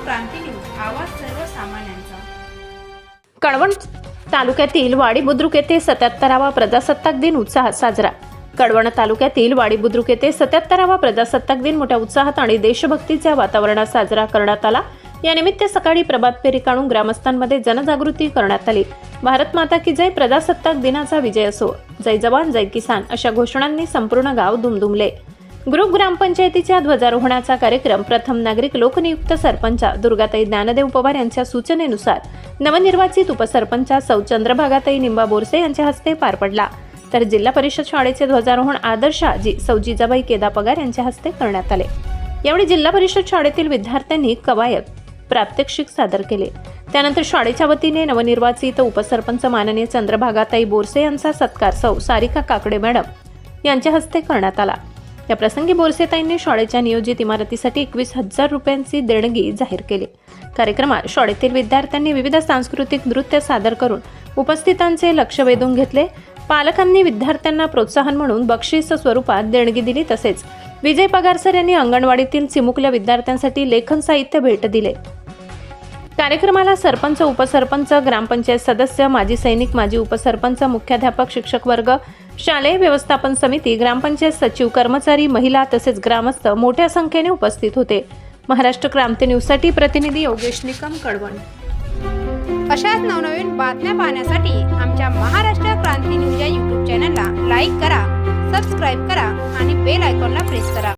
क्रांती news, आवाज सर्वसामान्यांचा। कळवण तालुक्यातील वाडी बुद्रुक येथे 77वा प्रजासत्ताक दिन उत्साहात साजरा। कळवण तालुक्यातील वाडी बुद्रुक येथे 77वा प्रजासत्ताक दिन मोठ्या उत्साहात आणि देशभक्तीच्या वातावरणात साजरा करण्यात आला। या निमित्त सकाळी प्रभात फेरी काढून ग्रामस्थांमध्ये जनजागृती करण्यात आली। भारत माता की जय, प्रजासत्ताक दिनाचा विजय असो, जय जवान जय किसान अशा घोषणांनी संपूर्ण गाव दुमदुमले। ग्रुप ग्रामपंचायतीच्या ध्वजारोहणाचा कार्यक्रम प्रथम नागरिक लोकनियुक्त सरपंच दुर्गाताई ज्ञानदेव पवार यांच्या सूचनेनुसार नवनिर्वाचित उपसरपंच सौ चंद्रभागाताई निंबा बोरसे यांच्या हस्ते पार पडला। तर जिल्हा परिषद शाळेचे ध्वजारोहण आदर्श आजी सौ जिजाबाई केदा पगार यांच्या हस्ते करण्यात आले। यावेळी जिल्हा परिषद शाळेतील विद्यार्थ्यांनी कवायत प्रात्यक्षिक सादर केले। त्यानंतर शाळेच्या वतीने नवनिर्वाचित उपसरपंच माननीय चंद्रभागाताई बोरसे यांचा सत्कार सौ सारिका काकडे मॅडम यांच्या हस्ते करण्यात आला। या प्रसंगी बोरसेताईंनी शाळेच्या नियोजित इमारतीसाठी 21,000 रुपयांची देणगी जाहीर केली। कार्यक्रमात शाळेतील विद्यार्थ्यांनी विविध सांस्कृतिक नृत्य सादर करून उपस्थितांचे लक्ष वेधून घेतले। पालकांनी विद्यार्थ्यांना प्रोत्साहन म्हणून बक्षीस स्वरूपात देणगी दिली। तसेच विजय पगारसर यांनी अंगणवाडीतील चिमुकल्या विद्यार्थ्यांसाठी लेखन साहित्य भेट दिले। कार्यक्रमाला सरपंच, उपसरपंच, ग्रामपंचायत सदस्य, माजी सैनिक, माजी उपसरपंच, मुख्याध्यापक, शिक्षक वर्ग, शालेय व्यवस्थापन समिती, ग्रामपंचायत सचिव, कर्मचारी, महिला तसेच ग्रामस्थ मोठ्या संख्येने उपस्थित होते। महाराष्ट्र क्रांती न्यूजसाठी प्रतिनिधी योगेश निकम, कळवण। अशाच नवनवीन बातम्या पाहण्यासाठी आमच्या महाराष्ट्र क्रांती न्यूज या YouTube चॅनलला लाईक करा, सबस्क्राईब करा आणि बेल आयकॉनला प्रेस करा।